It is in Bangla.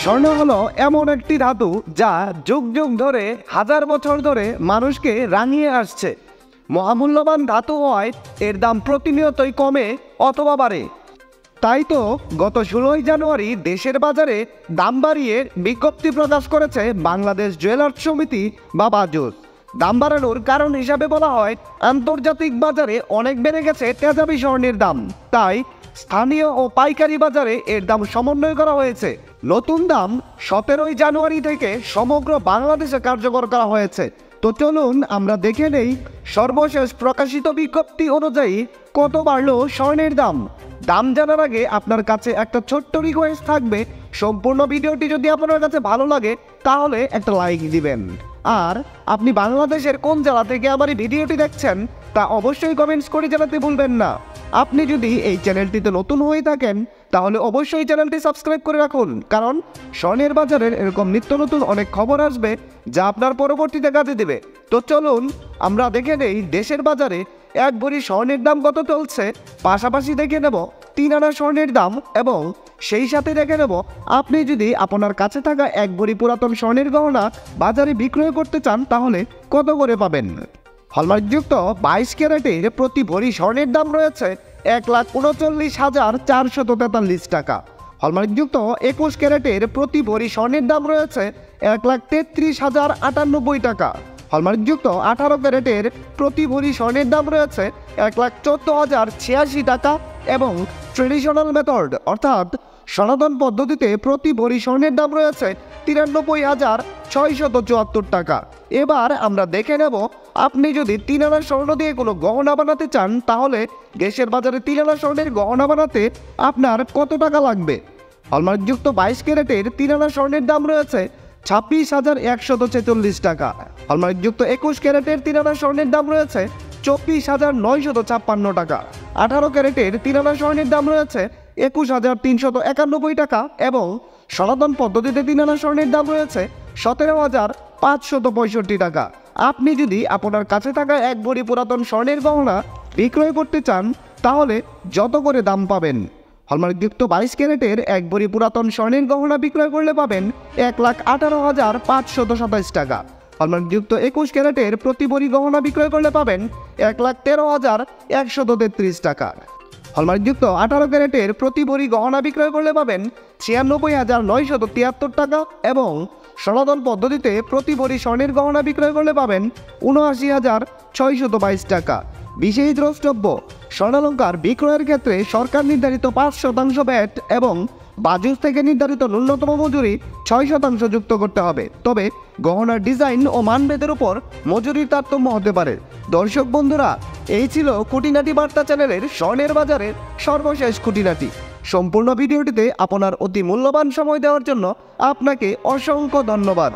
স্বর্ণ হলো এমন একটি ধাতু যা যুগ যুগ ধরে হাজার বছর ধরে মানুষকে রাঙিয়ে আসছে। মহামূল্যবান ধাতু হওয়ায় এর দাম প্রতিনিয়তই কমে অথবা বাড়ে। তাই তো গত 16ই জানুয়ারি দেশের বাজারে দাম বাড়িয়ে বিজ্ঞপ্তি প্রকাশ করেছে বাংলাদেশ জুয়েলার্স সমিতি বা বাজুস। দাম বাড়ানোর কারণ হিসাবে বলা হয় আন্তর্জাতিক বাজারে অনেক বেড়ে গেছে তেজাবি স্বর্ণের দাম, তাই স্থানীয় ও পাইকারি বাজারে এর দাম সমন্বয় করা হয়েছে। নতুন দাম 17ই জানুয়ারি থেকে সমগ্র বাংলাদেশে কার্যকর করা হয়েছে। তো চলুন আমরা দেখে নেই সর্বশেষ প্রকাশিত বিজ্ঞপ্তি অনুযায়ী কত বাড়লো স্বর্ণের দাম। দাম জানার আগে আপনার কাছে একটা ছোট্ট রিকোয়েস্ট থাকবে, সম্পূর্ণ ভিডিওটি যদি আপনার কাছে ভালো লাগে তাহলে একটা লাইক দিবেন। আর আপনি বাংলাদেশের কোন জেলা থেকে আমার এই ভিডিওটি দেখছেন তা অবশ্যই কমেন্টস করে জানাতে ভুলবেন না। আপনি যদি এই চ্যানেলটিতে নতুন হয়ে থাকেন তাহলে অবশ্যই চ্যানেলটি সাবস্ক্রাইব করে রাখুন, কারণ স্বর্ণের বাজারের এরকম নিত্য নতুন অনেক খবর আসবে যা আপনার পরবর্তীতে কাজে দেবে। তো চলুন আমরা দেখে নেই দেশের বাজারে এক ভরি স্বর্ণের দাম কত চলছে, পাশাপাশি দেখে নেব 3 আনা স্বর্ণের দাম এবং সেই সাথে দেখে নেব আপনি যদি আপনার কাছে থাকা এক ভরি পুরাতন স্বর্ণের গহনা বাজারে বিক্রয় করতে চান তাহলে কত করে পাবেন। হলমার্কযুক্ত 22 ক্যারেটের প্রতি ভরি স্বর্ণের দাম রয়েছে 1,39,443 টাকা। হলমার্কযুক্ত 21 ক্যারেটের প্রতি ভরি স্বর্ণের দাম রয়েছে 1,33,098 টাকা। হলমার্কযুক্ত 18 ক্যারেটের প্রতি ভরি স্বর্ণের দাম রয়েছে 1,14,086 টাকা এবং ট্রেডিশনাল মেথড অর্থাৎ সনাতন পদ্ধতিতে প্রতি ভরি স্বর্ণের দাম রয়েছে 93,674 টাকা। এবার আমরা দেখে নেব আপনি যদি 3 আনা স্বর্ণ দিয়ে কোনো গহনা বানাতে চান তাহলে দেশের বাজারে 3 আনা স্বর্ণের গহনা বানাতে আপনার কত টাকা লাগবে। হলমার্কযুক্ত 22 ক্যারেটের 3 আনা স্বর্ণের দাম রয়েছে 26,146 টাকা। হলমার্কযুক্ত 21 ক্যারেটের 3 আনা স্বর্ণের দাম রয়েছে 24,956 টাকা। 18 ক্যারেটের 3 আনা স্বর্ণের দাম রয়েছে 21,391 টাকা এবং সনাতন পদ্ধতিতে 3 আনা স্বর্ণের দাম রয়েছে 17,565 টাকা। আপনি যদি আপনার কাছে থাকা এক ভরি পুরাতন স্বর্ণের গহনা বিক্রয় করতে চান তাহলে যত করে দাম পাবেন। হলমার্কযুক্ত 22 ক্যারেটের এক ভরি পুরাতন স্বর্ণের গহনা বিক্রয় করলে পাবেন 1,18,527 টাকা। হলমার্কযুক্ত 21 ক্যারেটের প্রতি ভরি গহনা বিক্রয় করলে পাবেন 1,13,133 টাকা। হলমার্কযুক্ত 18 ক্যারেটের প্রতি ভরি গহনা বিক্রয় করলে পাবেন 96,973 টাকা এবং সনাতন পদ্ধতিতে প্রতি ভরি স্বর্ণের গহনা বিক্রয় করলে পাবেন 79,622 টাকা। বিশেষ দ্রষ্টব্য, স্বর্ণালঙ্কার বিক্রয়ের ক্ষেত্রে সরকার নির্ধারিত 5% ভ্যাট এবং বাজুস থেকে নির্ধারিত ন্যূনতম মজুরি 6% যুক্ত করতে হবে, তবে গহনার ডিজাইন ও মানভেদের উপর মজুরির তারতম্য হতে পারে। দর্শক বন্ধুরা, এই ছিল খুঁটিনাটি বার্তা চ্যানেলের স্বর্ণের বাজারের সর্বশেষ খুঁটিনাটি। সম্পূর্ণ ভিডিওটিতে আপনার অতি মূল্যবান সময় দেওয়ার জন্য আপনাকে অসংখ্য ধন্যবাদ।